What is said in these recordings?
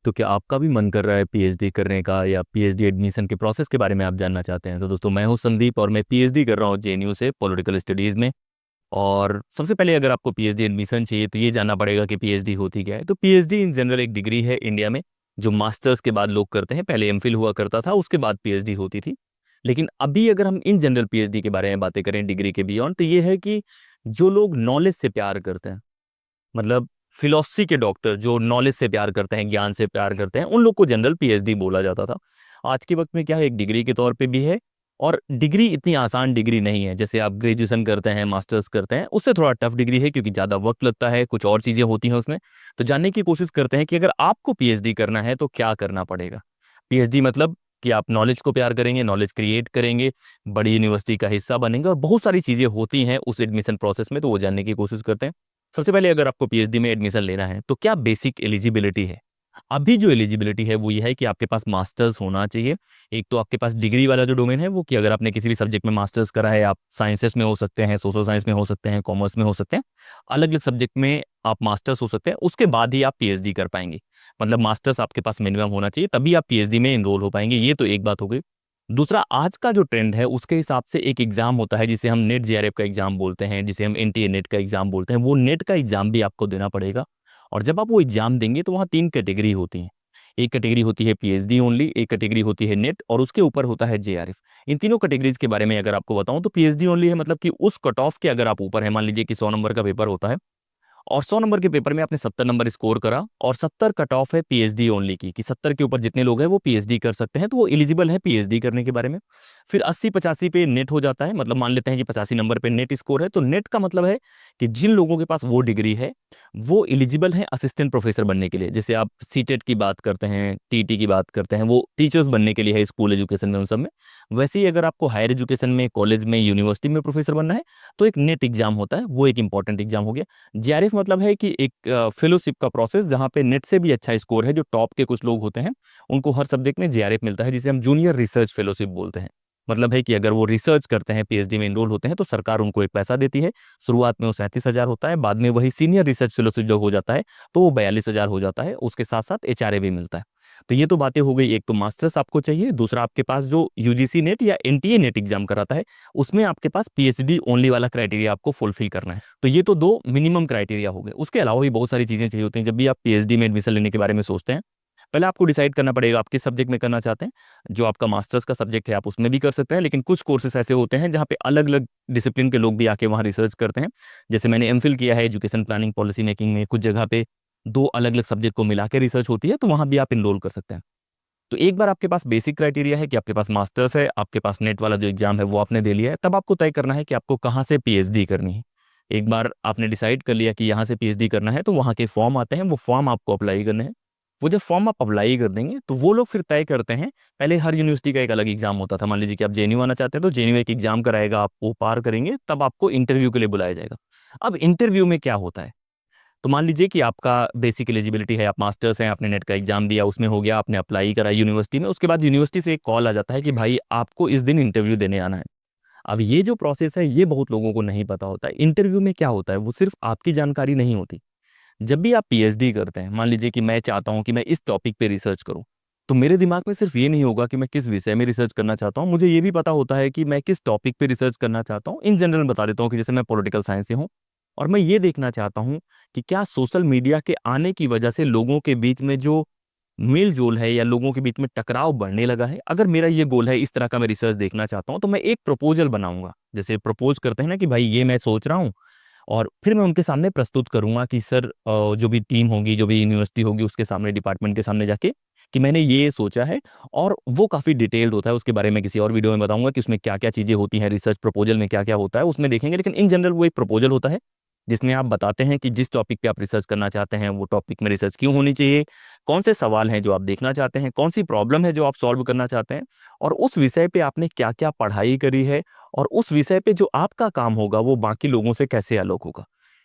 तो क्या आपका भी मन कर रहा है पीएचडी करने का या पीएचडी एडमिशन के प्रोसेस के बारे में आप जानना चाहते हैं? तो दोस्तों, मैं हूं संदीप और मैं पीएचडी कर रहा हूं जेएनयू से पॉलिटिकल स्टडीज़ में। और सबसे पहले अगर आपको पीएचडी एडमिशन चाहिए तो ये जानना पड़ेगा कि पीएचडी होती क्या है। तो पीएचडी इन जनरल एक डिग्री है इंडिया में जो मास्टर्स के बाद लोग करते हैं। पहले एमफिल हुआ करता था, उसके बाद पीएचडी होती थी। लेकिन अभी अगर हम इन जनरल पीएचडी के बारे में बातें करें डिग्री के बियॉन्ड, तो ये है कि जो लोग नॉलेज से प्यार करते हैं, मतलब फिलोसफी के डॉक्टर जो नॉलेज से प्यार करते हैं, ज्ञान से प्यार करते हैं, उन लोग को जनरल पीएचडी बोला जाता था। आज के वक्त में क्या है, एक डिग्री के तौर पे भी है। और डिग्री इतनी आसान डिग्री नहीं है। जैसे आप ग्रेजुएशन करते हैं, मास्टर्स करते हैं, उससे थोड़ा टफ डिग्री है क्योंकि ज़्यादा वक्त लगता है, कुछ और चीज़ें होती हैं उसमें। तो जानने की कोशिश करते हैं कि अगर आपको पीएचडी करना है तो क्या करना पड़ेगा। पीएचडी मतलब कि आप नॉलेज को प्यार करेंगे, नॉलेज क्रिएट करेंगे, बड़ी यूनिवर्सिटी का हिस्सा बनेंगे, और बहुत सारी चीज़ें होती हैं उस एडमिशन प्रोसेस में, तो वो जानने की कोशिश करते हैं। सबसे पहले अगर आपको पीएचडी में एडमिशन लेना है तो क्या बेसिक एलिजिबिलिटी है। अभी जो एलिजिबिलिटी है वो ये है कि आपके पास मास्टर्स होना चाहिए। एक तो आपके पास डिग्री वाला जो डोमेन है वो, कि अगर आपने किसी भी सब्जेक्ट में मास्टर्स करा है, आप साइंसेस में हो सकते हैं, सोशल साइंस में हो सकते हैं, कॉमर्स में हो सकते हैं, अलग अलग सब्जेक्ट में आप मास्टर्स हो सकते हैं, उसके बाद ही आप पीएचडी कर पाएंगे। मतलब मास्टर्स आपके पास मिनिमम होना चाहिए, तभी आप पीएचडी में एनरोल हो पाएंगे। ये तो एक बात हो गई। दूसरा, आज का जो ट्रेंड है उसके हिसाब से एक एग्जाम होता है जिसे हम नेट जेआरएफ का एग्जाम बोलते हैं, जिसे हम एनटीए नेट का एग्जाम बोलते हैं। वो नेट का एग्जाम भी आपको देना पड़ेगा। और जब आप वो एग्जाम देंगे तो वहाँ तीन कैटेगरी होती हैं। एक कैटेगरी होती है पीएचडी ओनली, एक कैटेगरी होती है नेट, और उसके ऊपर होता है जेआरएफ। इन तीनों कैटेगरीज के बारे में अगर आपको बताऊं तो पीएचडी ओनली है, मतलब कि उस कट ऑफ के अगर आप ऊपर है, मान लीजिए कि 100 नंबर का पेपर होता है और 100 नंबर के पेपर में आपने 70 नंबर स्कोर करा और 70 कट ऑफ है पीएचडी ओनली की, कि 70 के ऊपर जितने लोग हैं वो पीएचडी कर सकते हैं, तो वो एलिजिबल है पीएचडी करने के बारे में। फिर 80-85 पे नेट हो जाता है। मतलब मान लेते हैं कि 85 नंबर पे नेट स्कोर है, तो नेट का मतलब है कि जिन लोगों के पास वो डिग्री है वो एलिजिबल है असिस्टेंट प्रोफेसर बनने के लिए। जैसे आप सीटेट की बात करते हैं, टीटी की बात करते हैं, वो टीचर्स बनने के लिए है स्कूल एजुकेशन में, उन सब में। वैसे ही अगर आपको हायर एजुकेशन में, कॉलेज में, यूनिवर्सिटी में प्रोफेसर बनना है तो एक नेट एग्जाम होता है, वो एक इंपॉर्टेंट एग्जाम हो गया। जेआरएफ मतलब है कि एक फेलोशिप का प्रोसेस, जहाँ पे नेट से भी अच्छा स्कोर है, जो टॉप के कुछ लोग होते हैं उनको हर सब्जेक्ट में जेआरएफ मिलता है, जिसे हम जूनियर रिसर्च फेलोशिप बोलते हैं। मतलब है कि अगर वो रिसर्च करते हैं, पीएचडी में इनरोल होते हैं, तो सरकार उनको एक पैसा देती है। शुरुआत में वो 37,000 होता है, बाद में वही सीनियर रिसर्च फेलोशिप जो हो जाता है तो वो 42,000 हो जाता है। उसके साथ साथ एचआरए भी मिलता है। तो ये तो बातें हो गई, एक तो मास्टर्स आपको चाहिए, दूसरा आपके पास जो यूजीसी नेट या एनटीए नेट एग्जाम कराता है उसमें आपके पास पीएचडी ओनली वाला क्राइटेरिया आपको फुलफिल करना है। तो ये तो दो मिनिमम क्राइटेरिया हो गए। उसके अलावा भी बहुत सारी चीज़ें चाहिए होती हैं जब भी आप पीएचडी में एडमिशन लेने के बारे में सोचते हैं। पहले आपको डिसाइड करना पड़ेगा आप किस सब्जेक्ट में करना चाहते हैं। जो आपका मास्टर्स का सब्जेक्ट है आप उसमें भी कर सकते हैं, लेकिन कुछ कोर्सेस ऐसे होते हैं जहाँ पे अलग अलग डिसिप्लिन के लोग भी आके वहाँ रिसर्च करते हैं। जैसे मैंने एमफिल किया है एजुकेशन प्लानिंग पॉलिसी मेकिंग में, कुछ जगह पे दो अलग अलग सब्जेक्ट को मिला के रिसर्च होती है, तो वहाँ भी आप इनरोल कर सकते हैं। तो एक बार आपके पास बेसिक क्राइटेरिया है कि आपके पास मास्टर्स है, आपके पास नेट वाला जो एग्जाम है वो आपने दे लिया है, तब आपको तय करना है कि आपको कहाँ से पीएचडी करनी है। एक बार आपने डिसाइड कर लिया कि यहाँ से पीएचडी करना है, तो वहाँ के फॉर्म आते हैं, वो फॉर्म आपको अप्लाई करने हैं। वो जब फॉर्म आप अप्लाई कर देंगे तो वो लोग फिर तय करते हैं। पहले हर यूनिवर्सिटी का एक अलग एग्जाम होता था। मान लीजिए कि आप जेएनयू आना चाहते हैं तो जेएनयू एक एग्जाम कराएगा, आप वो पार करेंगे तब आपको इंटरव्यू के लिए बुलाया जाएगा। अब इंटरव्यू में क्या होता है, तो मान लीजिए कि आपका बेसिक एलिजिबिलिटी है, आप मास्टर्स हैं, आपने नेट का एग्जाम दिया, उसमें हो गया, आपने अप्लाई करा यूनिवर्सिटी में, उसके बाद यूनिवर्सिटी से एक कॉल आ जाता है कि भाई आपको इस दिन इंटरव्यू देने आना है। अब ये जो प्रोसेस है ये बहुत लोगों को नहीं पता होता है। इंटरव्यू में क्या होता है, वो सिर्फ आपकी जानकारी नहीं होती। जब भी आप पीएचडी करते हैं, मान लीजिए कि मैं चाहता हूं कि मैं इस टॉपिक पे रिसर्च करूं, तो मेरे दिमाग में सिर्फ ये नहीं होगा कि मैं किस विषय में रिसर्च करना चाहता हूं, मुझे ये भी पता होता है कि मैं किस टॉपिक पे रिसर्च करना चाहता हूं। इन जनरल बता देता हूं कि जैसे मैं पॉलिटिकल साइंस से हूं और मैं ये देखना चाहता हूं कि क्या सोशल मीडिया के आने की वजह से लोगों के बीच में जो मेल जोल है या लोगों के बीच में टकराव बढ़ने लगा है। अगर मेरा ये गोल है, इस तरह का मैं रिसर्च देखना चाहता हूं, तो मैं एक प्रपोजल बनाऊंगा। जैसे प्रपोज करते हैं ना कि भाई ये मैं सोच रहा हूँ, और फिर मैं उनके सामने प्रस्तुत करूंगा कि सर, जो भी टीम होगी, जो भी यूनिवर्सिटी होगी, उसके सामने, डिपार्टमेंट के सामने जाके, कि मैंने ये सोचा है। और वो काफ़ी डिटेल्ड होता है, उसके बारे में किसी और वीडियो में बताऊंगा कि उसमें क्या क्या चीज़ें होती हैं, रिसर्च प्रपोजल में क्या क्या होता है, उसमें देखेंगे। लेकिन इन जनरल वो एक प्रपोजल होता है जिसमें आप बताते हैं कि जिस टॉपिक पे आप रिसर्च करना चाहते हैं वो टॉपिक में रिसर्च क्यों होनी चाहिए, कौन से सवाल हैं जो आप देखना चाहते हैं, कौन सी प्रॉब्लम है जो आप सॉल्व करना चाहते हैं, और उस विषय पे आपने क्या क्या पढ़ाई करी है, और उस विषय पे जो आपका काम होगा वो बाकी लोगों से कैसे अलग होगा।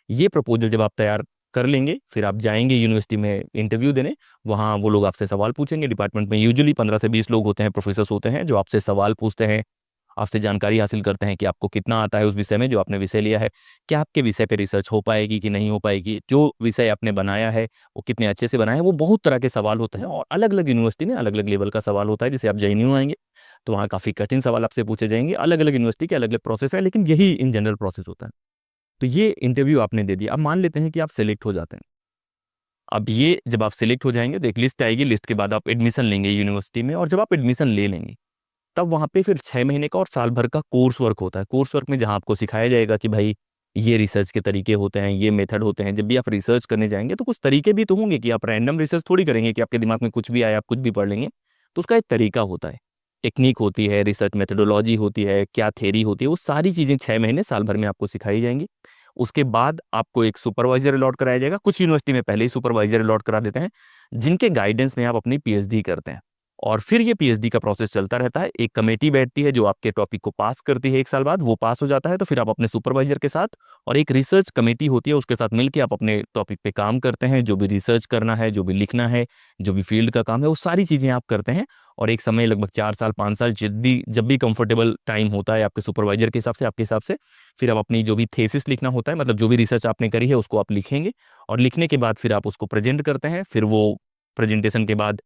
ये प्रपोजल जब आप तैयार कर लेंगे, फिर आप जाएंगे यूनिवर्सिटी में इंटरव्यू देने। वहाँ वो लोग आपसे सवाल पूछेंगे। डिपार्टमेंट में यूजुअली 15 से 20 लोग होते हैं, प्रोफेसर्स होते हैं जो आपसे सवाल पूछते हैं। आपसे जानकारी हासिल करते हैं कि आपको कितना आता है उस विषय में जो आपने विषय लिया है, क्या आपके विषय पे रिसर्च हो पाएगी कि नहीं हो पाएगी, जो विषय आपने बनाया है वो कितने अच्छे से बनाया है। वो बहुत तरह के सवाल होते हैं और अलग अलग यूनिवर्सिटी में अलग अलग लेवल का सवाल होता है। जैसे आप जेएनयू आएंगे तो वहाँ काफ़ी कठिन सवाल आपसे पूछे जाएंगे। अलग अलग यूनिवर्सिटी के अलग अलग प्रोसेस है, लेकिन यही इन जनरल प्रोसेस होता है। तो ये इंटरव्यू आपने दे दिया। अब मान लेते हैं कि आप सेलेक्ट हो जाते हैं। अब ये जब आप सेलेक्ट हो जाएंगे तो एक लिस्ट आएगी, लिस्ट के बाद आप एडमिशन लेंगे यूनिवर्सिटी में, और जब आप एडमिशन ले लेंगे तब वहाँ पे फिर 6 महीने का और साल भर का कोर्स वर्क होता है। कोर्स वर्क में जहाँ आपको सिखाया जाएगा कि भाई ये रिसर्च के तरीके होते हैं, ये मेथड होते हैं। जब भी आप रिसर्च करने जाएंगे तो कुछ तरीके भी तो होंगे कि आप रैंडम रिसर्च थोड़ी करेंगे कि आपके दिमाग में कुछ भी आया आप कुछ भी पढ़ लेंगे। तो उसका एक तरीका होता है, टेक्निक होती है, रिसर्च मेथडोलॉजी होती है, क्या थेरी होती है, वो सारी चीज़ें 6 महीने साल भर में आपको सिखाई जाएंगी। उसके बाद आपको एक सुपरवाइजर अलॉट कराया जाएगा। कुछ यूनिवर्सिटी में पहले ही सुपरवाइजर अलॉट करा देते हैं जिनके गाइडेंस में आप अपनी पीएचडी करते हैं। और फिर ये पीएचडी का प्रोसेस चलता रहता है। एक कमेटी बैठती है जो आपके टॉपिक को पास करती है। 1 साल बाद वो पास हो जाता है तो फिर आप अपने सुपरवाइजर के साथ, और एक रिसर्च कमेटी होती है उसके साथ मिलकर आप अपने टॉपिक पे काम करते हैं। जो भी रिसर्च करना है, जो भी लिखना है, जो भी फील्ड का काम है, वो सारी चीज़ें आप करते हैं। और एक समय लगभग 4 साल 5 साल जब भी कंफर्टेबल टाइम होता है आपके सुपरवाइजर के हिसाब से, आपके हिसाब से, फिर आप अपनी जो भी थेसिस लिखना होता है, मतलब जो भी रिसर्च आपने करी है उसको आप लिखेंगे। और लिखने के बाद फिर आप उसको प्रेजेंट करते हैं। फिर वो प्रेजेंटेशन के बाद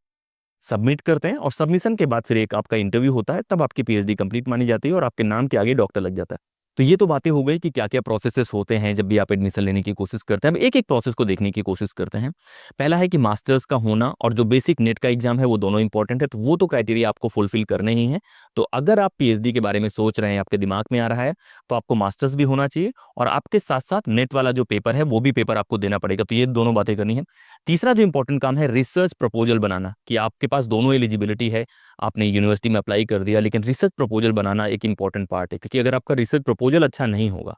सबमिट करते हैं, और सबमिशन के बाद फिर एक आपका इंटरव्यू होता है। तब आपकी पीएचडी कंप्लीट मानी जाती है और आपके नाम के आगे डॉक्टर लग जाता है। तो ये तो बातें हो गई कि क्या क्या प्रोसेसेस होते हैं जब भी आप एडमिशन लेने की कोशिश करते हैं। अब एक एक प्रोसेस को देखने की कोशिश करते हैं। पहला है कि मास्टर्स का होना और जो बेसिक नेट का एग्जाम है वो दोनों इंपॉर्टेंट है, तो वो तो क्राइटेरिया आपको फुलफिल करने ही है। तो अगर आप पीएचडी के बारे में सोच रहे हैं, आपके दिमाग में आ रहा है, तो आपको मास्टर्स भी होना चाहिए और आपके साथ साथ नेट वाला जो पेपर है वो भी पेपर आपको देना पड़ेगा। तो ये दोनों बातें करनी है। तीसरा जो इंपॉर्टेंट काम है, रिसर्च प्रपोजल बनाना, कि आपके पास दोनों एलिजिबिलिटी है। आपने यूनिवर्सिटी में अप्लाई कर दिया, लेकिन रिसर्च प्रपोजल बनाना एक इंपॉर्टेंट पार्ट है, क्योंकि अगर आपका रिसर्च प्रपोजल अच्छा नहीं होगा,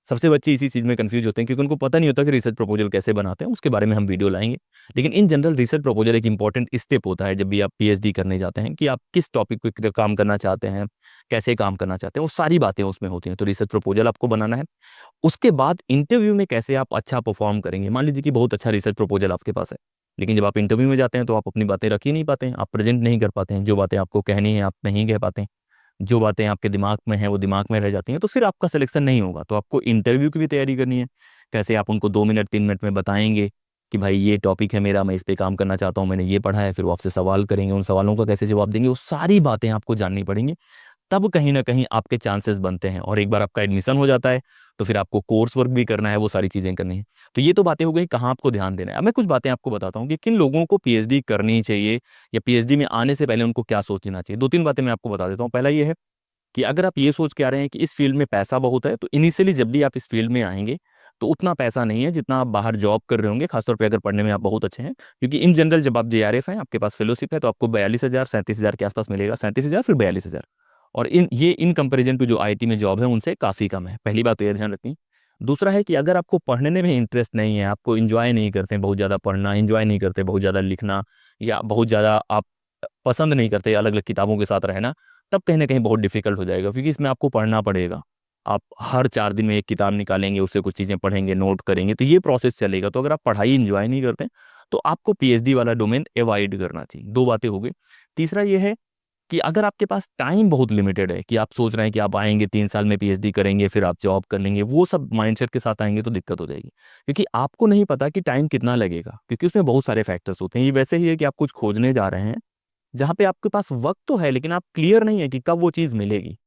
सबसे बच्चे इसी चीज़ में कंफ्यूज होते हैं क्योंकि उनको पता नहीं होता कि रिसर्च प्रपोजल कैसे बनाते हैं। उसके बारे में हम वीडियो लाएंगे। लेकिन इन जनरल रिसर्च प्रपोजल एक इंपॉर्टेंट स्टेप होता है जब भी आप पीएचडी करने जाते हैं, कि आप किस टॉपिक पे काम करना चाहते हैं, कैसे काम करना चाहते हैं, वो सारी बातें उसमें होती हैं। तो रिसर्च प्रपोजल आपको बनाना है। उसके बाद इंटरव्यू में कैसे आप अच्छा परफॉर्म करेंगे। मान लीजिए कि बहुत अच्छा रिसर्च प्रपोजल आपके पास है, लेकिन जब आप इंटरव्यू में जाते हैं तो आप अपनी बातें रख ही नहीं पाते हैं, आप प्रेजेंट नहीं कर पाते हैं। जो बातें आपको कहनी है आप नहीं कह पाते हैं, जो बातें आपके दिमाग में हैं वो दिमाग में रह जाती हैं, तो फिर आपका सिलेक्शन नहीं होगा। तो आपको इंटरव्यू की भी तैयारी करनी है। कैसे आप उनको 2 मिनट 3 मिनट में बताएंगे कि भाई ये टॉपिक है मेरा, मैं इस पे काम करना चाहता हूँ, मैंने ये पढ़ा है। फिर वो आपसे सवाल करेंगे, उन सवालों का कैसे जवाब देंगे, वो सारी बातें आपको जाननी पड़ेंगी। तब कहीं ना कहीं आपके चांसेस बनते हैं। और एक बार आपका एडमिशन हो जाता है तो फिर आपको कोर्स वर्क भी करना है, वो सारी चीज़ें करनी है। तो ये तो बातें हो गई कहाँ आपको ध्यान देना है। अब मैं कुछ बातें आपको बताता हूँ कि किन लोगों को पीएचडी करनी चाहिए या पीएचडी में आने से पहले उनको क्या सोचना चाहिए। 2-3 बातें मैं आपको बता देता हूँ। पहला ये है कि अगर आप ये सोच के आ रहे हैं कि इस फील्ड में पैसा बहुत है, तो इनिशियली जब भी आप इस फील्ड में आएंगे तो उतना पैसा नहीं है जितना आप बाहर जॉब कर रहे होंगे, खासतौर पे अगर पढ़ने में आप बहुत अच्छे हैं। क्योंकि इन जनरल जब आप जेआरएफ हैं, आपके पास फेलोशिप है, तो आपको 42,000 37,000 के आसपास मिलेगा। 37,000 फिर 42,000। और इन कंपेरिजन टू जो आईटी में जॉब है उनसे काफ़ी कम है। पहली बात तो ये ध्यान रखनी। दूसरा है कि अगर आपको पढ़ने में इंटरेस्ट नहीं है, आपको इन्जॉय नहीं करते बहुत ज़्यादा पढ़ना, इन्जॉय नहीं करते बहुत ज़्यादा लिखना, या बहुत ज़्यादा आप पसंद नहीं करते अलग अलग किताबों के साथ रहना, तब कहीं ना कहीं बहुत डिफिकल्ट हो जाएगा। क्योंकि इसमें आपको पढ़ना पड़ेगा। आप हर 4 दिन में एक किताब निकालेंगे, उससे कुछ चीज़ें पढ़ेंगे, नोट करेंगे, तो ये प्रोसेस चलेगा। तो अगर आप पढ़ाई इंजॉय नहीं करते तो आपको पीएचडी वाला डोमेन अवॉइड करना चाहिए। 2 बातें हो गई। तीसरा ये है कि अगर आपके पास टाइम बहुत लिमिटेड है, कि आप सोच रहे हैं कि आप आएंगे 3 साल में पीएचडी करेंगे फिर आप जॉब कर लेंगे, वो सब माइंडसेट के साथ आएंगे तो दिक्कत हो जाएगी। क्योंकि आपको नहीं पता कि टाइम कितना लगेगा, क्योंकि उसमें बहुत सारे फैक्टर्स होते हैं। ये वैसे ही है कि आप कुछ खोजने जा रहे हैं जहाँ पे आपके पास वक्त तो है, लेकिन आप क्लियर नहीं है कि कब वो चीज़ मिलेगी।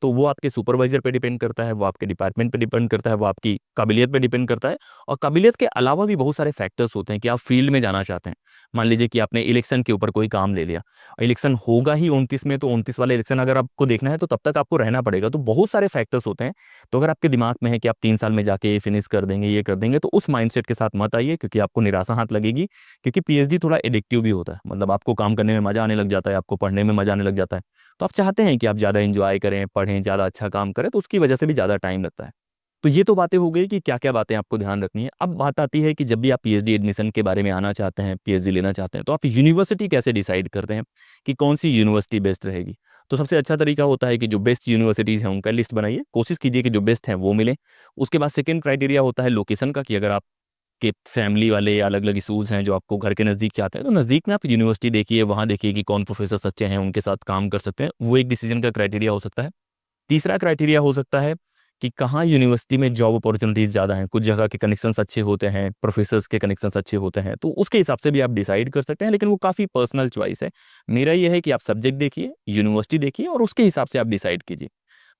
तो वो आपके सुपरवाइजर पे डिपेंड करता है, वो आपके डिपार्टमेंट पे डिपेंड करता है, वो आपकी काबिलियत पे डिपेंड करता है। और काबिलियत के अलावा भी बहुत सारे फैक्टर्स होते हैं कि आप फील्ड में जाना चाहते हैं। मान लीजिए कि आपने इलेक्शन के ऊपर कोई काम ले लिया, इलेक्शन होगा ही 29 में, तो 29 वाले इलेक्शन अगर आपको देखना है तो तब तक आपको रहना पड़ेगा। तो बहुत सारे फैक्टर्स होते हैं। तो अगर आपके दिमाग में है कि आप 3 साल में जाके ये फिनिश कर देंगे, ये कर देंगे, तो उस माइंडसेट के साथ मत आइए, क्योंकि आपको निराशा हाथ लगेगी। क्योंकि पीएचडी थोड़ा एडिक्टिव भी होता है, मतलब आपको काम करने में मजा आने लग जाता है, आपको पढ़ने में मजा आने लग जाता है। तो आप चाहते हैं कि आप ज़्यादा एंजॉय करें, पढ़ें, ज़्यादा अच्छा काम करें, तो उसकी वजह से भी ज़्यादा टाइम लगता है। तो ये तो बातें हो गई कि क्या क्या बातें आपको ध्यान रखनी है। अब बात आती है कि जब भी आप पीएचडी एडमिशन के बारे में आना चाहते हैं, पीएचडी लेना चाहते हैं, तो आप यूनिवर्सिटी कैसे डिसाइड करते हैं कि कौन सी यूनिवर्सिटी बेस्ट रहेगी। तो सबसे अच्छा तरीका होता है कि जो बेस्ट यूनिवर्सिटीज़ हैं उनका लिस्ट बनाइए, कोशिश कीजिए कि जो बेस्ट हैं वो मिले। उसके बाद सेकेंड क्राइटेरिया होता है लोकेशन का, कि अगर आप के फैमिली वाले या अलग अलग इशूज़ हैं जो आपको घर के नज़दीक चाहते हैं, तो नज़दीक में आप यूनिवर्सिटी देखिए, वहाँ देखिए कि कौन प्रोफेसर सच्चे हैं, उनके साथ काम कर सकते हैं। वो एक डिसीजन का क्राइटेरिया हो सकता है। तीसरा क्राइटेरिया हो सकता है कि कहाँ यूनिवर्सिटी में जॉब अपॉर्चुनिटीज़ ज़्यादा हैं, कुछ जगह के कनेक्शंस अच्छे होते हैं, प्रोफेसर्स के कनेक्शंस अच्छे होते हैं, तो उसके हिसाब से भी आप डिसाइड कर सकते हैं, लेकिन वो काफ़ी पर्सनल चॉइस है। मेरा ये है कि आप सब्जेक्ट देखिए, यूनिवर्सिटी देखिए और उसके हिसाब से आप डिसाइड कीजिए।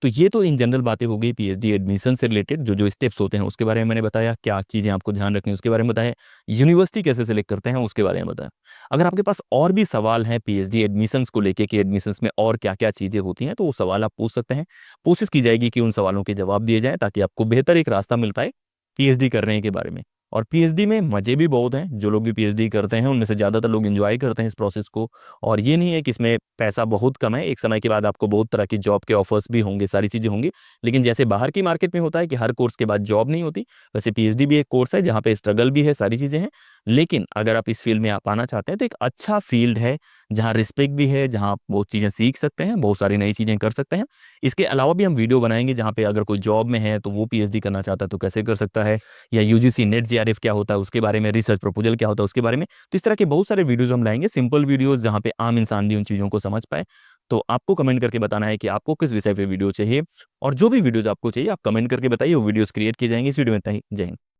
तो ये तो इन जनरल बातें हो गई पीएचडी एडमिशन से रिलेटेड, जो स्टेप्स होते हैं उसके बारे में मैंने बताया, क्या चीज़ें आपको ध्यान रखनी है उसके बारे में बताया, यूनिवर्सिटी कैसे सेलेक्ट करते हैं उसके बारे में बताया। अगर आपके पास और भी सवाल हैं पीएचडी एडमिशन्स को लेके कि एडमिशन्स में और क्या-क्या चीज़ें होती हैं, तो वो सवाल आप पूछ सकते हैं। कोशिश की जाएगी कि उन सवालों के जवाब दिए जाएँ ताकि आपको बेहतर एक रास्ता मिल पाए पीएचडी करने के बारे में। और पीएचडी में मज़े भी बहुत हैं, जो लोग भी पीएचडी करते हैं उनमें से ज़्यादातर लोग एन्जॉय करते हैं इस प्रोसेस को। और ये नहीं है कि इसमें पैसा बहुत कम है, एक समय के बाद आपको बहुत तरह की जॉब के ऑफर्स भी होंगे, सारी चीज़ें होंगी। लेकिन जैसे बाहर की मार्केट में होता है कि हर कोर्स के बाद जॉब नहीं होती, वैसे पीएचडी भी एक कोर्स है जहाँ पे स्ट्रगल भी है, सारी चीज़ें हैं। लेकिन अगर आप इस फील्ड में आप आना चाहते हैं तो एक अच्छा फील्ड है, जहाँ रिस्पेक्ट भी है, जहाँ आप बहुत चीज़ें सीख सकते हैं, बहुत सारी नई चीज़ें कर सकते हैं। इसके अलावा भी हम वीडियो बनाएँगे जहाँ पे अगर कोई जॉब में है तो वो पीएचडी करना चाहता है तो कैसे कर सकता है, या यूजीसी नेट जेआरएफ क्या होता है उसके बारे में, रिसर्च प्रपोजल क्या होता है उसके बारे में। तो इस तरह के बहुत सारे वीडियोज़ हम लाएँगे, सिंपल वीडियोज़ जहाँ पे आम इंसान भी उन चीज़ों को समझ पाए। तो आपको कमेंट करके बताना है कि आपको किस विषय पे वीडियो चाहिए, और जो भी वीडियोज़ आपको चाहिए आप कमेंट करके बताइए, वो वीडियोज़ क्रिएट किए जाएँगे। इस वीडियो में इतना ही। जय हिंद।